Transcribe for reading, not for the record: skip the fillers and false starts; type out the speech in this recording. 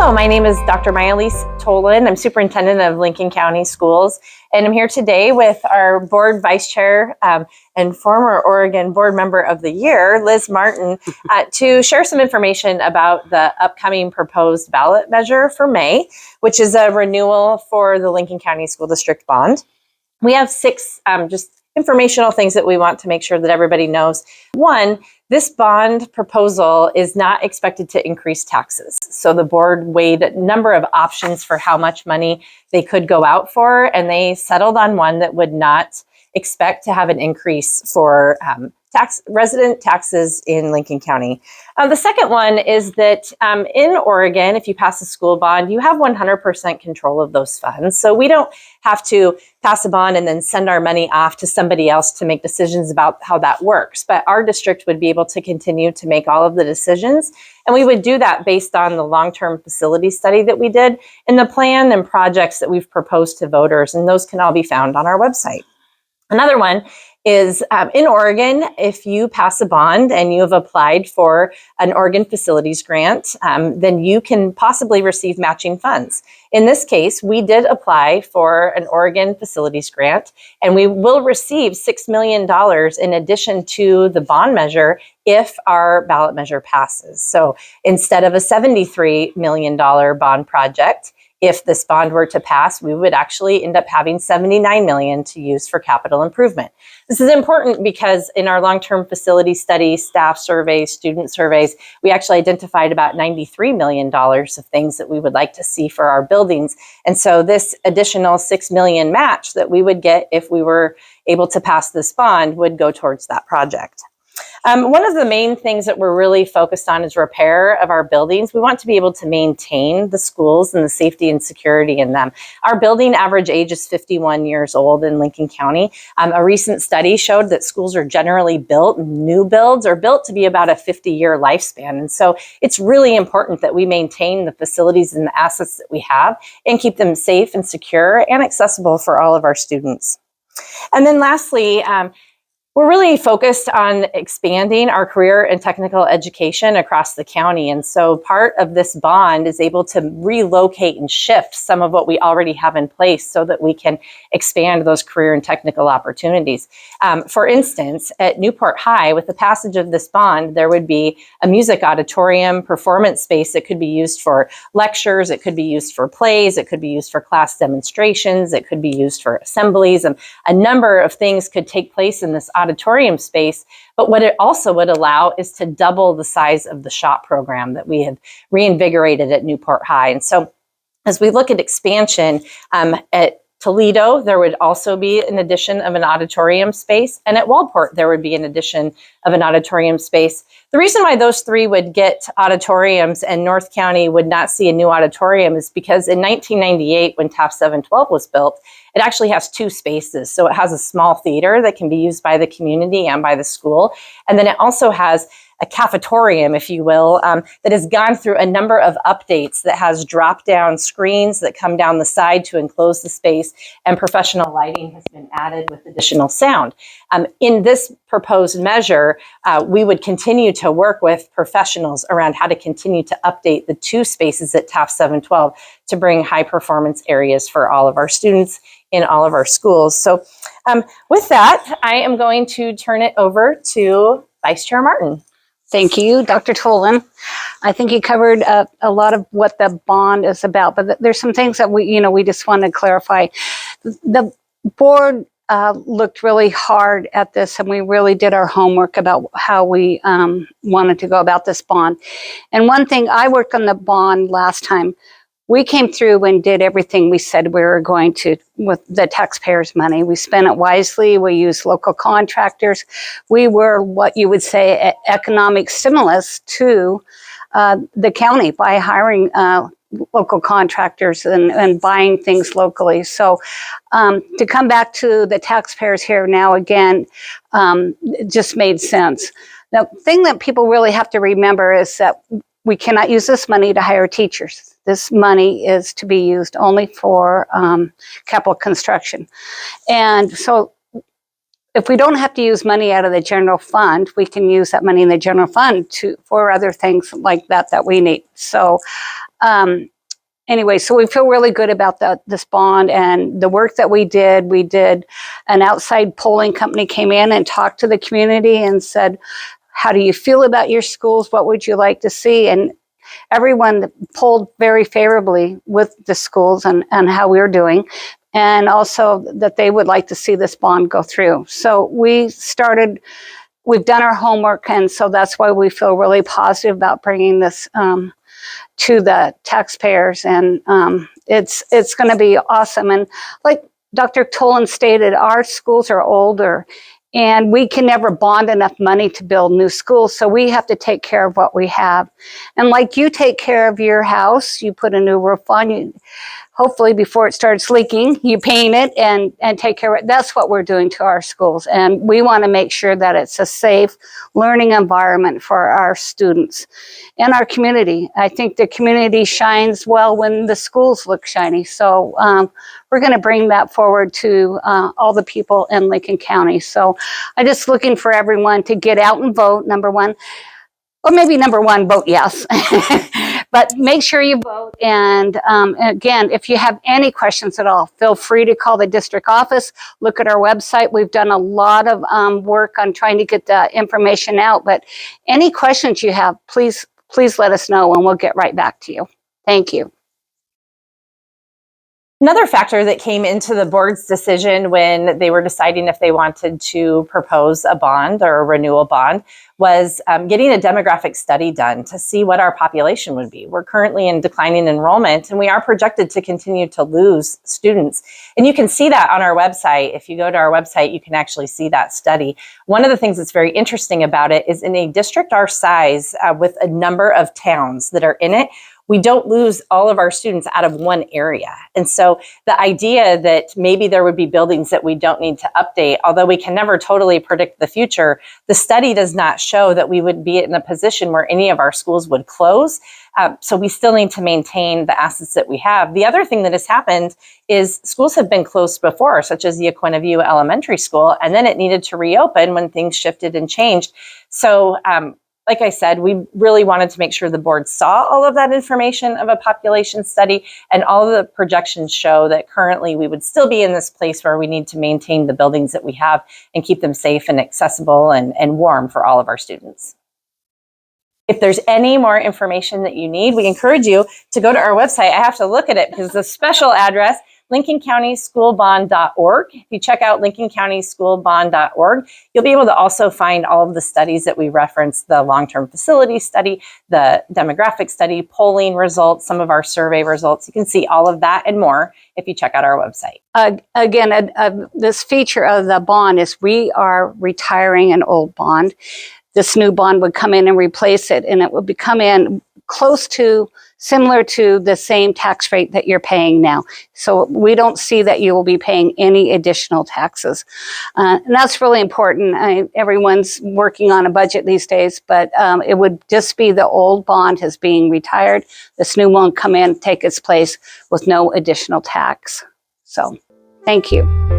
Hello, my name is Dr. Majalise Tolan. I'm superintendent of Lincoln County Schools, and I'm here today with our board vice chair and former Oregon board member of the year, Liz Martin, to share some information about the upcoming proposed ballot measure for May, which is a renewal for the Lincoln County School District bond. We have six just informational things that we want to make sure that everybody knows. One, this bond proposal is not expected to increase taxes. So the board weighed a number of options for how much money they could go out for, and they settled on one that would not expect to have an increase for resident taxes in Lincoln County. The second one is that in Oregon, if you pass a school bond, you have 100% control of those funds. So we don't have to pass a bond and then send our money off to somebody else to make decisions about how that works. But our district would be able to continue to make all of the decisions. And we would do that based on the long-term facility study that we did and the plan and projects that we've proposed to voters. And those can all be found on our website. Another one is in Oregon, if you pass a bond and you have applied for an Oregon facilities grant, then you can possibly receive matching funds. In this case, we did apply for an Oregon facilities grant, and we will receive $6 million in addition to the bond measure if our ballot measure passes. So instead of a $73 million bond project, if this bond were to pass, we would actually end up having $79 million to use for capital improvement. This is important because in our long-term facility studies, staff surveys, student surveys, we actually identified about $93 million of things that we would like to see for our buildings. And so this additional $6 million match that we would get if we were able to pass this bond would go towards that project. One of the main things that we're really focused on is repair of our buildings. We want to be able to maintain the schools and the safety and security in them. Our building average age is 51 years old in Lincoln County. A recent study showed that schools are generally built, new builds are built to be about a 50-year lifespan. And so it's really important that we maintain the facilities and the assets that we have and keep them safe and secure and accessible for all of our students. And then lastly, we're really focused on expanding our career and technical education across the county. And so part of this bond is able to relocate and shift some of what we already have in place so that we can expand those career and technical opportunities. For instance, at Newport High, with the passage of this bond, there would be a music auditorium performance space that could be used for lectures, it could be used for plays, it could be used for class demonstrations, it could be used for assemblies, and a number of things could take place in this auditorium space. But what it also would allow is to double the size of the shop program that we have reinvigorated at Newport High. And so as we look at expansion at Toledo, there would also be an addition of an auditorium space. And at Walport, there would be an addition of an auditorium space. The reason why those three would get auditoriums and North County would not see a new auditorium is because in 1998, when TAF 712 was built, it actually has two spaces. So it has a small theater that can be used by the community and by the school. And then it also has a cafetorium, if you will, that has gone through a number of updates that has drop-down screens that come down the side to enclose the space, and professional lighting has been added with additional sound. In this proposed measure, we would continue to work with professionals around how to continue to update the two spaces at TAF 712 to bring high-performance areas for all of our students in all of our schools. So with that, I am going to turn it over to Vice Chair Martin. Thank you, Dr. Tolan. I think you covered a lot of what the bond is about, but there's some things that we just want to clarify. The board looked really hard at this, and we really did our homework about how we wanted to go about this bond. And one thing, I worked on the bond last time. We came through and did everything we said we were going to with the taxpayers' money. We spent it wisely. We used local contractors. We were what you would say economic stimulus to the county by hiring local contractors and buying things locally. So to come back to the taxpayers here now again, it just made sense. The thing that people really have to remember is that we cannot use this money to hire teachers. This money is to be used only for capital construction. And so if we don't have to use money out of the general fund, we can use that money in the general fund for other things like that we need. So anyway, so we feel really good about this bond and the work that we did. We did an outside polling company came in and talked to the community and said, how do you feel about your schools? What would you like to see? And everyone polled very favorably with the schools and how we're doing, and also that they would like to see this bond go through. So we've done our homework, and so that's why we feel really positive about bringing this to the taxpayers, and it's going to be awesome. And like Dr. Tolan stated, our schools are older, and we can never bond enough money to build new schools, so we have to take care of what we have. And like you take care of your house, you put a new roof on, you hopefully before it starts leaking, you paint it and take care of it. That's what we're doing to our schools. And we want to make sure that it's a safe learning environment for our students and our community. I think the community shines well when the schools look shiny. So we're going to bring that forward to all the people in Lincoln County. So I'm just looking for everyone to get out and vote, number one. Or maybe number one, vote yes. But make sure you vote. And again, if you have any questions at all, feel free to call the district office. Look at our website. We've done a lot of work on trying to get the information out. But any questions you have, please let us know and we'll get right back to you. Thank you. Another factor that came into the board's decision when they were deciding if they wanted to propose a bond or a renewal bond was getting a demographic study done to see what our population would be. We're currently in declining enrollment, and we are projected to continue to lose students. And you can see that on our website. If you go to our website, you can actually see that study. One of the things that's very interesting about it is in a district our size with a number of towns that are in it, we don't lose all of our students out of one area. And so the idea that maybe there would be buildings that we don't need to update, although we can never totally predict the future, the study does not show that we would be in a position where any of our schools would close. So we still need to maintain the assets that we have. The other thing that has happened is schools have been closed before, such as the Aquina View Elementary School, and then it needed to reopen when things shifted and changed. So like I said, we really wanted to make sure the board saw all of that information of a population study, and all of the projections show that currently we would still be in this place where we need to maintain the buildings that we have and keep them safe and accessible and warm for all of our students. If there's any more information that you need, we encourage you to go to our website. I have to look at it because the special address, LincolnCountySchoolBond.org. If you check out LincolnCountySchoolBond.org, you'll be able to also find all of the studies that we referenced, the long-term facility study, the demographic study, polling results, some of our survey results. You can see all of that and more if you check out our website. Again, this feature of the bond is we are retiring an old bond. This new bond would come in and replace it, and it would come in close to, similar to the same tax rate that you're paying now. So we don't see that you will be paying any additional taxes. And that's really important. Everyone's working on a budget these days, but it would just be the old bond is being retired. This new one come in, take its place with no additional tax. So thank you.